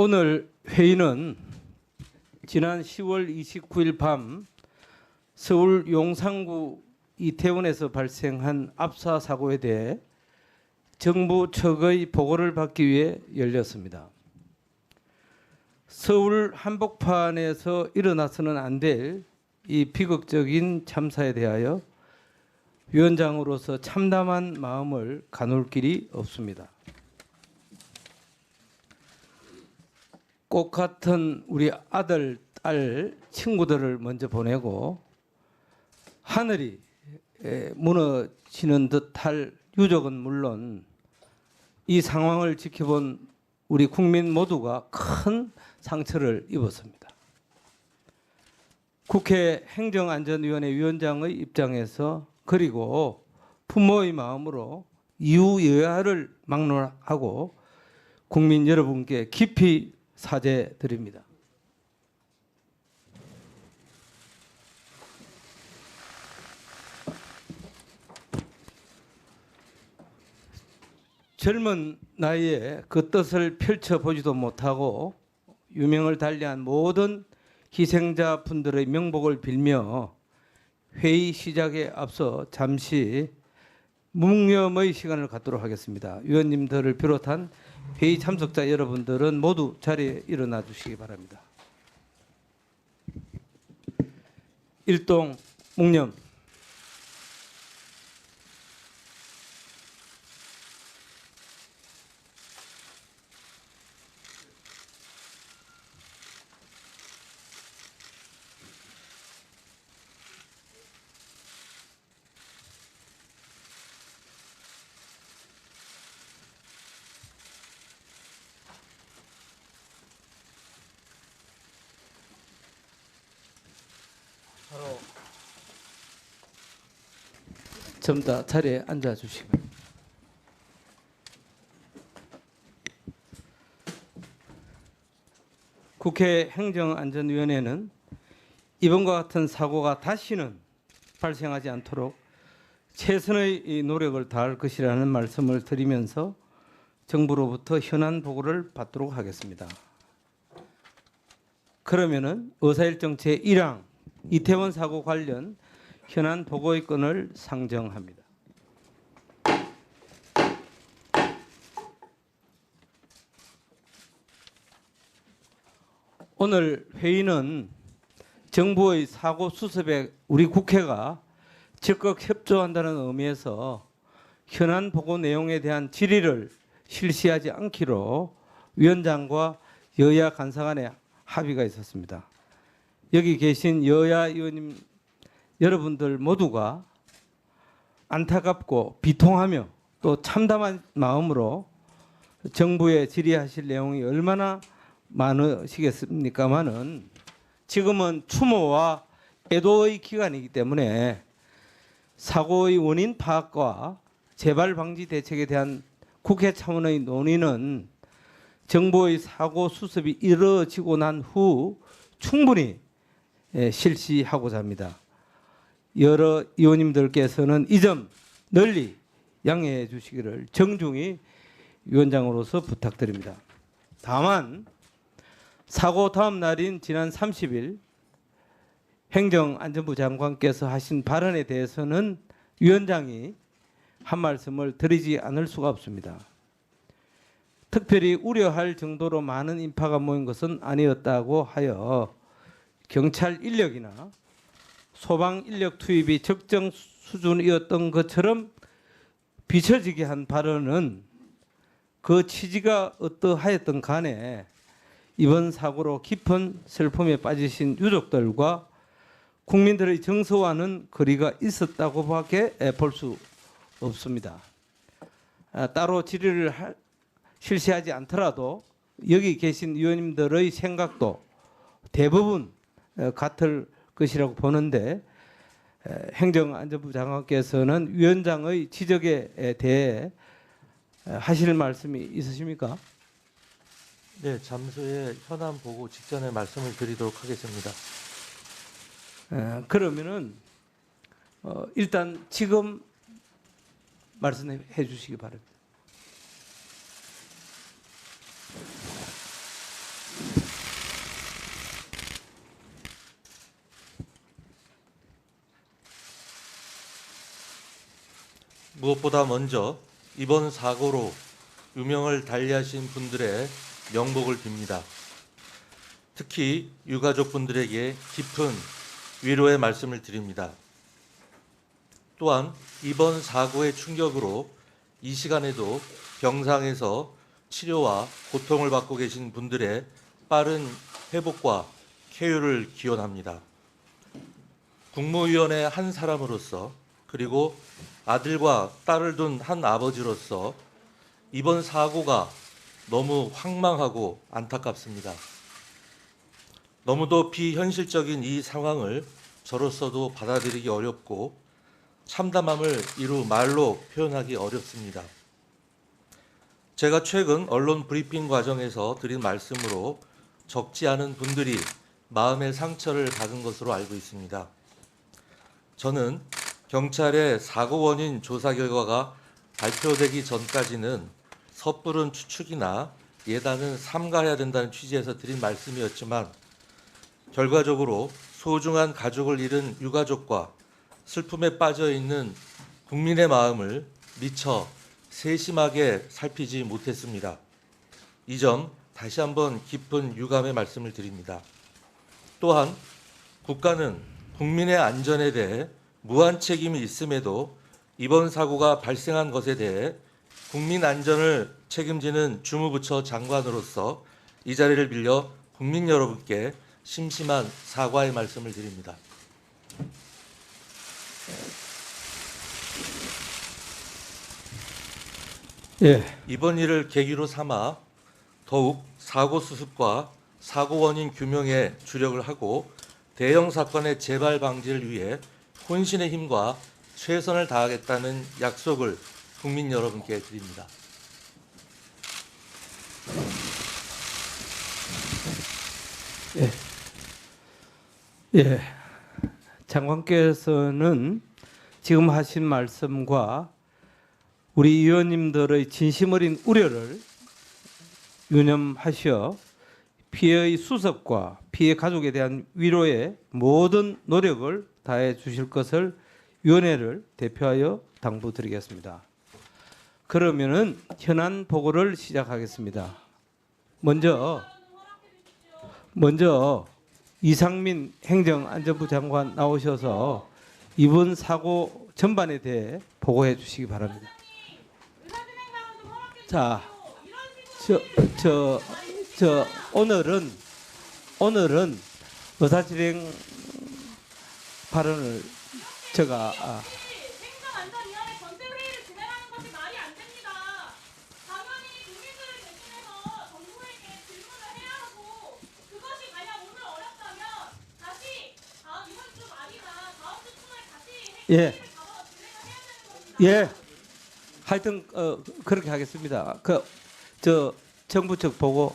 오늘 회의는 지난 10월 29일 밤 서울 용산구 이태원에서 발생한 압사 사고에 대해 정부 측의 보고를 받기 위해 열렸습니다. 서울 한복판에서 일어나서는 안 될 이 비극적인 참사에 대하여 위원장으로서 참담한 마음을 가눌 길이 없습니다. 꽃 같은 우리 아들, 딸, 친구들을 먼저 보내고 하늘이 무너지는 듯할 유족은 물론 이 상황을 지켜본 우리 국민 모두가 큰 상처를 입었습니다. 국회 행정안전위원회 위원장의 입장에서 그리고 부모의 마음으로 이유여야를 막론하고 국민 여러분께 깊이 사죄드립니다. 젊은 나이에 그 뜻을 펼쳐보지도 못하고 유명을 달리한 모든 희생자 분들의 명복을 빌며 회의 시작에 앞서 잠시 묵념의 시간을 갖도록 하겠습니다. 위원님들을 비롯한 회의 참석자 여러분들은 모두 자리에 일어나 주시기 바랍니다. 일동 묵념. 전부 다 자리에 앉아 주시기 바랍니다. 국회 행정안전위원회는 이번과 같은 사고가 다시는 발생하지 않도록 최선의 노력을 다할 것이라는 말씀을 드리면서 정부로부터 현안 보고를 받도록 하겠습니다. 그러면은 의사일정 제1항 이태원 사고 관련 현안 보고의 건을 상정합니다. 오늘 회의는 정부의 사고 수습에 우리 국회가 적극 협조한다는 의미에서 현안 보고 내용에 대한 질의를 실시하지 않기로 위원장과 여야 간사 간에 합의가 있었습니다. 여기 계신 여야 의원님 여러분들 모두가 안타깝고 비통하며 또 참담한 마음으로 정부에 질의하실 내용이 얼마나 많으시겠습니까마는 지금은 추모와 애도의 기간이기 때문에 사고의 원인 파악과 재발 방지 대책에 대한 국회 차원의 논의는 정부의 사고 수습이 이루어지고 난 후 충분히 실시하고자 합니다. 여러 의원님들께서는 이 점 널리 양해해 주시기를 정중히 위원장으로서 부탁드립니다. 다만 사고 다음 날인 지난 30일 행정안전부 장관께서 하신 발언에 대해서는 위원장이 한 말씀을 드리지 않을 수가 없습니다. 특별히 우려할 정도로 많은 인파가 모인 것은 아니었다고 하여 경찰 인력이나 소방 인력 투입이 적정 수준이었던 것처럼 비춰지게 한 발언은 그 취지가 어떠하였든 간에 이번 사고로 깊은 슬픔에 빠지신 유족들과 국민들의 정서와는 거리가 있었다고밖에 볼 수 없습니다. 따로 질의를 실시하지 않더라도 여기 계신 의원님들의 생각도 대부분 같을 것이라고 보는데 행정안전부 장관께서는 위원장의 지적에 대해 하실 말씀이 있으십니까? 네, 잠시 후에 현안 보고 직전에 말씀을 드리도록 하겠습니다. 그러면은 일단 지금 말씀해 주시기 바랍니다. 무엇보다 먼저 이번 사고로 유명을 달리하신 분들의 명복을 빕니다. 특히 유가족분들에게 깊은 위로의 말씀을 드립니다. 또한 이번 사고의 충격으로 이 시간에도 병상에서 치료와 고통을 받고 계신 분들의 빠른 회복과 쾌유를 기원합니다. 국무위원의 한 사람으로서 그리고 아들과 딸을 둔 한 아버지로서 이번 사고가 너무 황망하고 안타깝습니다. 너무도 비현실적인 이 상황을 저로서도 받아들이기 어렵고 참담함을 이루 말로 표현하기 어렵습니다. 제가 최근 언론 브리핑 과정에서 드린 말씀으로 적지 않은 분들이 마음의 상처를 받은 것으로 알고 있습니다. 저는 경찰의 사고 원인 조사 결과가 발표되기 전까지는 섣부른 추측이나 예단은 삼가해야 된다는 취지에서 드린 말씀이었지만 결과적으로 소중한 가족을 잃은 유가족과 슬픔에 빠져 있는 국민의 마음을 미처 세심하게 살피지 못했습니다. 이 점 다시 한번 깊은 유감의 말씀을 드립니다. 또한 국가는 국민의 안전에 대해 무한 책임이 있음에도 이번 사고가 발생한 것에 대해 국민 안전을 책임지는 주무부처 장관으로서 이 자리를 빌려 국민 여러분께 심심한 사과의 말씀을 드립니다. 이번 일을 계기로 삼아 더욱 사고 수습과 사고 원인 규명에 주력을 하고 대형 사건의 재발 방지를 위해 혼신의 힘과 최선을 다하겠다는 약속을 국민 여러분께 드립니다. 장관께서는 지금 하신 말씀과 우리 의원님들의 진심 어린 우려를 유념하셔 피해의 수습과 피해 가족에 대한 위로에 모든 노력을 다해 주실 것을 위원회를 대표하여 당부드리겠습니다. 그러면은 현안 보고를 시작하겠습니다. 먼저 이상민 행정안전부 장관 나오셔서 이번 사고 전반에 대해 보고해 주시기 바랍니다. 자, 오늘은 의사진행 발언을 제가 행정안전위원회 전체 회의를 진행하는 것이 말이 안 됩니다. 당연히 국민들을 대신해서 정부에게 질문을 해야 하고 그것이 만약 오늘 어렵다면 다시 이번 주 말이나 다음 주 초에 다시 회의를 잡아서 진행을 해야 되는 겁니다. 하여튼 그렇게 하겠습니다. 정부 측 보고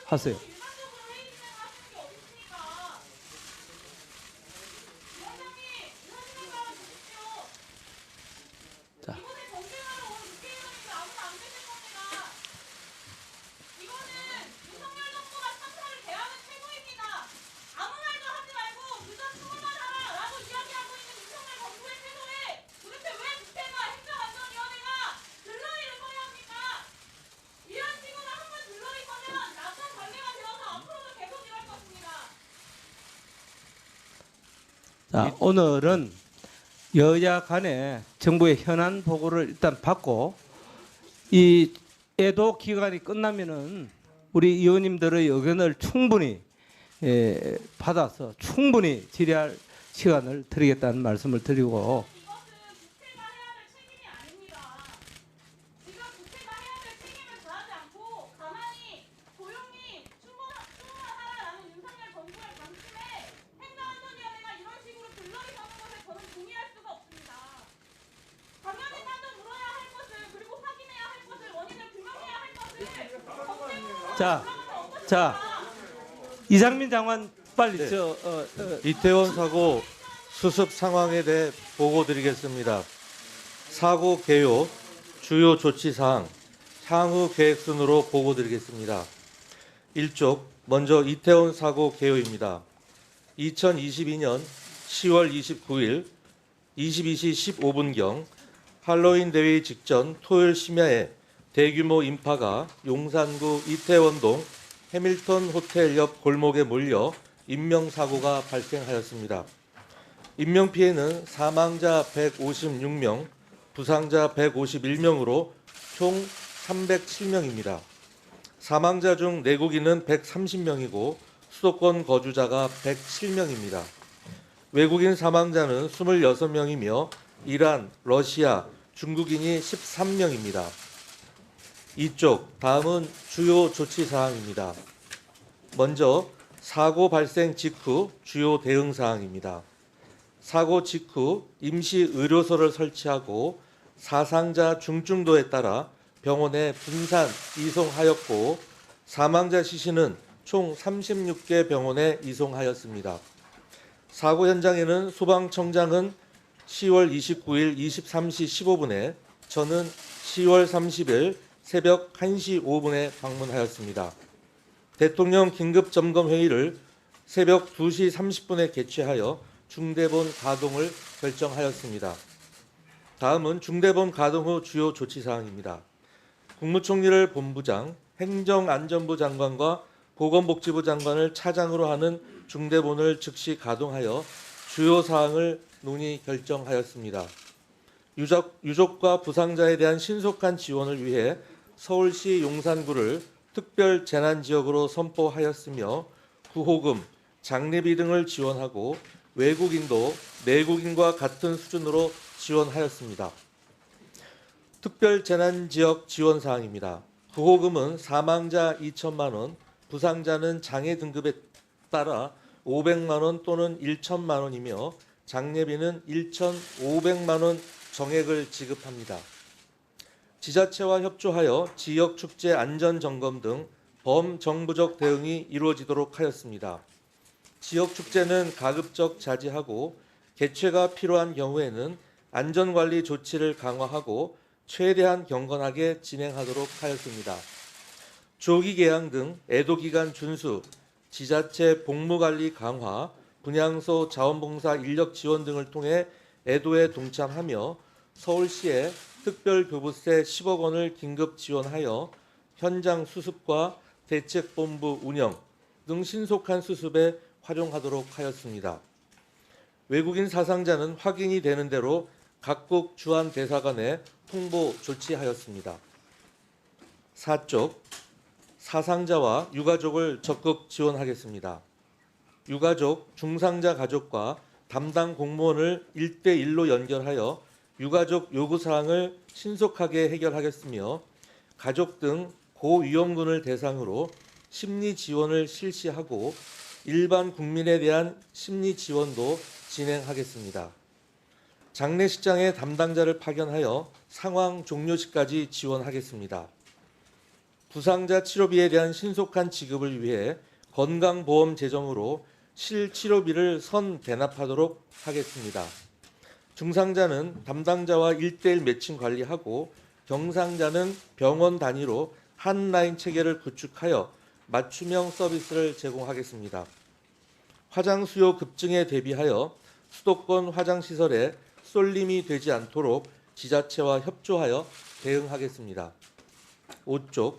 하세요. 일반적으로 회의 진행하시는 게 어디 있습니까? 위원장님, 이런 생각을 주십시오. 자. 이곳에 정쟁하러 온 국회의원인데 아무도 안 계실 겁니다. 이거는 윤석열 정부가 참사를 대하는 태도입니다. 아무 말도 하지 말고 유전 수문만 하라라고 이야기하고 있는 윤석열 정부의 태도에 도대체 왜 국회가 행정안전위원회가 들러리를 서야 합니까? 이런 식으로 한번 들러리 서면 나쁜 관계가 되어서 앞으로도 계속 이럴 것입니다. 자, 오늘은 여야 간에 정부의 현안 보고를 일단 받고 이 애도 기간이 끝나면은 우리 의원님들의 의견을 충분히 받아서 충분히 질의할 시간을 드리겠다는 말씀을 드리고 이것은 국회가 해야 될 책임이 아닙니다. 지금 국회가 해야 될 책임을 다하지 않고 가만히 조용히 충분하라라는 윤석열 정부의 방침에 행정안전위원회가 이런 식으로 들러리 서는 것에 저는 동의할 수가 없습니다. 당연히 따져 물어야 할 것을 그리고 확인해야 할 것을 원인을 규명해야 할 것을 검증으로 자, 이상민 장관 빨리 네. 이태원 사고 수습 상황에 대해 보고 드리겠습니다. 사고 개요, 주요 조치 사항, 향후 계획 순으로 보고 드리겠습니다. 1쪽 먼저 이태원 사고 개요입니다. 2022년 10월 29일 22시 15분경 할로윈 대회 직전 토요일 심야에 대규모 인파가 용산구 이태원동 해밀턴 호텔 옆 골목에 몰려 인명사고가 발생하였습니다. 인명피해는 사망자 156명, 부상자 151명으로 총 307명입니다. 사망자 중 내국인은 130명이고 수도권 거주자가 107명입니다. 외국인 사망자는 26명이며 이란, 러시아, 중국인이 13명입니다. 이쪽, 다음은 주요 조치 사항입니다. 먼저 사고 발생 직후 주요 대응 사항입니다. 사고 직후 임시 의료소를 설치하고 사상자 중증도에 따라 병원에 분산 이송하였고 사망자 시신은 총 36개 병원에 이송하였습니다. 사고 현장에는 소방청장은 10월 29일 23시 15분에 저는 10월 30일 새벽 1시 5분에 방문하였습니다. 대통령 긴급점검회의를 새벽 2시 30분에 개최하여 중대본 가동을 결정하였습니다. 다음은 중대본 가동 후 주요 조치 사항입니다. 국무총리를 본부장, 행정안전부 장관과 보건복지부 장관을 차장으로 하는 중대본을 즉시 가동하여 주요 사항을 논의 결정하였습니다. 유족과 부상자에 대한 신속한 지원을 위해 서울시 용산구를 특별 재난 지역으로 선포하였으며 구호금, 장례비 등을 지원하고 외국인도 내국인과 같은 수준으로 지원하였습니다. 특별 재난 지역 지원 사항입니다. 구호금은 사망자 2천만 원, 부상자는 장애 등급에 따라 500만 원 또는 1천만 원이며 장례비는 1,500만 원 정액을 지급합니다. 지자체와 협조하여 지역 축제 안전 점검 등 범정부적 대응이 이루어지도록 하였습니다. 지역 축제는 가급적 자제하고 개최가 필요한 경우에는 안전관리 조치를 강화하고 최대한 경건하게 진행하도록 하였습니다. 조기 개항 등 애도 기간 준수, 지자체 복무관리 강화, 분향소 자원봉사 인력 지원 등을 통해 애도에 동참하며 서울시에 특별교부세 10억 원을 긴급 지원하여 현장 수습과 대책본부 운영 등 신속한 수습에 활용하도록 하였습니다. 외국인 사상자는 확인이 되는 대로 각국 주한 대사관에 통보 조치하였습니다. 사쪽, 사상자와 유가족을 적극 지원하겠습니다. 유가족, 중상자 가족과 담당 공무원을 1대1로 연결하여 유가족 요구사항을 신속하게 해결하겠으며 가족 등 고위험군을 대상으로 심리 지원을 실시하고 일반 국민에 대한 심리 지원도 진행하겠습니다. 장례식장에 담당자를 파견하여 상황 종료 시까지 지원하겠습니다. 부상자 치료비에 대한 신속한 지급을 위해 건강보험 재정으로 실치료비를 선대납하도록 하겠습니다. 중상자는 담당자와 1대1 매칭 관리하고 경상자는 병원 단위로 한라인 체계를 구축하여 맞춤형 서비스를 제공하겠습니다. 화장 수요 급증에 대비하여 수도권 화장시설에 쏠림이 되지 않도록 지자체와 협조하여 대응하겠습니다. 5쪽,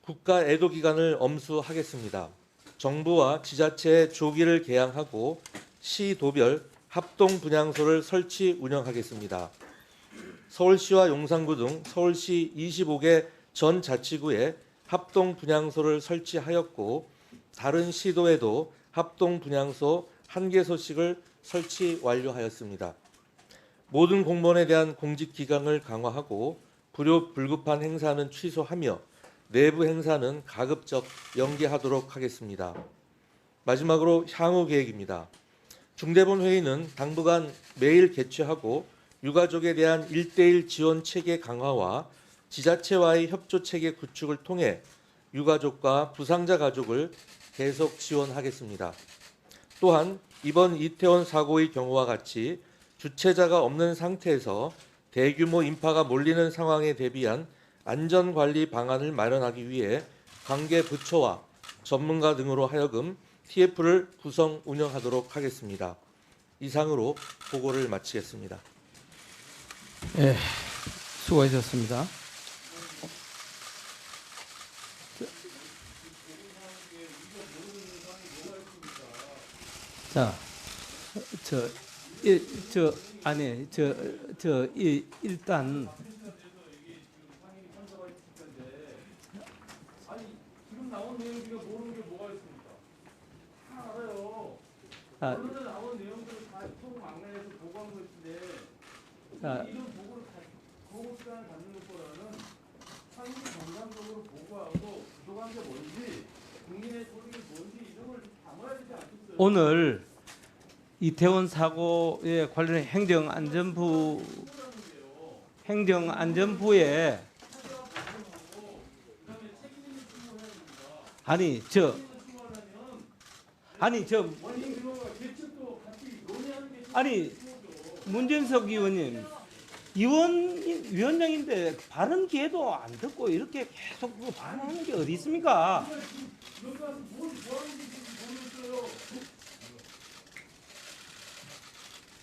국가 애도 기간을 엄수하겠습니다. 정부와 지자체의 조기를 개항하고 시도별 합동 분향소를 설치 운영하겠습니다. 서울시와 용산구 등 서울시 25개 전 자치구에 합동 분향소를 설치하였고 다른 시도에도 합동 분향소 1개소씩을 설치 완료하였습니다. 모든 공무원에 대한 공직 기강을 강화하고 불효불급한 행사는 취소하며 내부 행사는 가급적 연기하도록 하겠습니다. 마지막으로 향후 계획입니다. 중대본 회의는 당분간 매일 개최하고 유가족에 대한 1대1 지원 체계 강화와 지자체와의 협조 체계 구축을 통해 유가족과 부상자 가족을 계속 지원하겠습니다. 또한 이번 이태원 사고의 경우와 같이 주체자가 없는 상태에서 대규모 인파가 몰리는 상황에 대비한 안전관리 방안을 마련하기 위해 관계 부처와 전문가 등으로 하여금 TF를 구성 운영하도록 하겠습니다. 이상으로 보고를 마치겠습니다. 예, 수고하셨습니다. 자, 일단 지금 나온 내용 우리가 모르는 게 뭐가 있습니까? 다 알아요. 아, 언론에 나온 내용들을 다 소망내에서 보고한 것인데 자, 이런 보고 시간을 갖는 것보다는 상위 정상적으로 보고하고 부족한 게 뭔지 국민의 소득이 뭔지 이런 걸 담아야 되지 않겠어요? 오늘 이태원 사고에 관련해 행정안전부에 아니 저 아니 문진석 의원님 위원장인데 발언 기회도 안 듣고 이렇게 계속 그 발언하는 게 어디 있습니까?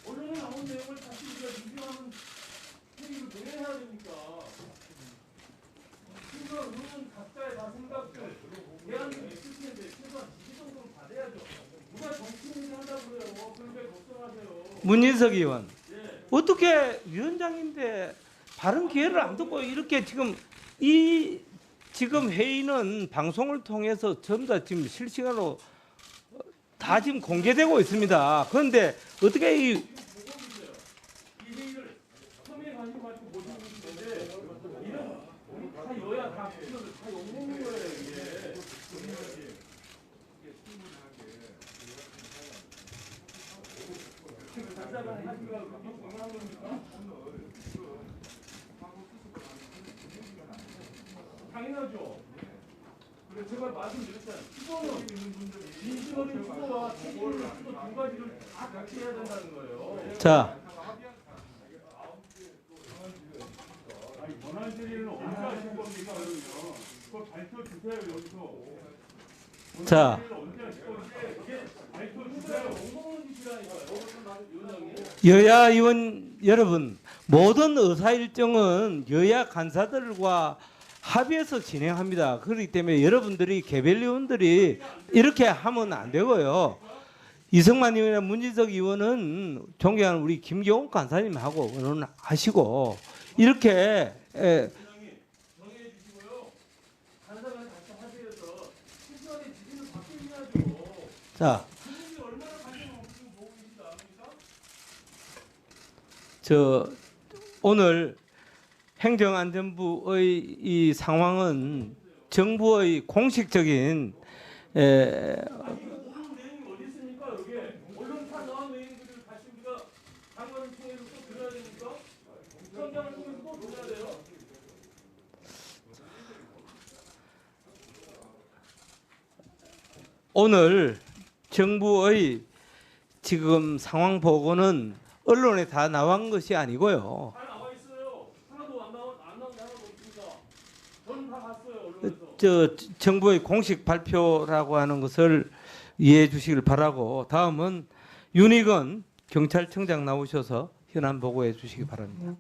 언론에 나온 내용을 다시 우리가 리뷰하는 회의를 왜 해야 됩니까? 그러니까 의원은 각자의 다 생각들 대안이 있을 텐데 최소한 지지 정도는 받아야죠. 누가 정치인이 한다고 그래요. 그런데 걱정하세요. 문진석 의원 예. 어떻게 위원장인데 발언 기회를 안 듣고 이렇게 지금 회의는 방송을 통해서 전부 다 지금 실시간으로 다 지금 공개되고 있습니다. 그런데 어떻게 이 회의를 처음에 관심 가지고 보시는 분인데 이런 다 여야 다 욕먹는 거예요 이게. 각자가 하기가 그게 중요한 겁니까? 당연하죠. 그래서 제가 말씀드렸잖아요. 수고는 진실의 수고와 책임을 수고 두 가지를 다 같이 해야 된다는 거예요. 자, 아니 권한 질의는 언제 하실 겁니까? 그거 밝혀주세요 여기서. 자, 언제 하실 건데 이게 밝혀주세요. 엉망한 짓이라니까요. 위원장님. 여야 의원 여러분, 모든 의사 일정은 여야 간사들과 합의해서 진행합니다. 그렇기 때문에 여러분들이 개별 의원들이 이렇게 하면 안 되고요. 이승만 의원이나 문진석 의원은 존경하는 우리 김경호 간사님하고 의논하시고 이렇게 정해 주시고요. 간사가 같이 합의해서 실시간에 지지를 받게 해야죠. 자, 국민이 얼마나 관심 없으면 보고 계시지 않습니까? 오늘 행정안전부의 이 상황은 정부의 공식적인 무슨 내용이 어디 있습니까? 여기 언론사 나온 내용들을 다시 우리가 장관을 통해서 또 들어야 됩니까? 선장을 통해서 또 들어야 돼요? 오늘 정부의 지금 상황 보고는 언론에 다 나온 것이 아니고요. 다 나와 있어요. 하나도 안 나온 게 하나도 없습니다. 저는 다 봤어요 언론에서. 정부의 공식 발표라고 하는 것을 이해해 주시길 바라고 다음은 윤희건 경찰청장 나오셔서 현안 보고해 주시기 바랍니다.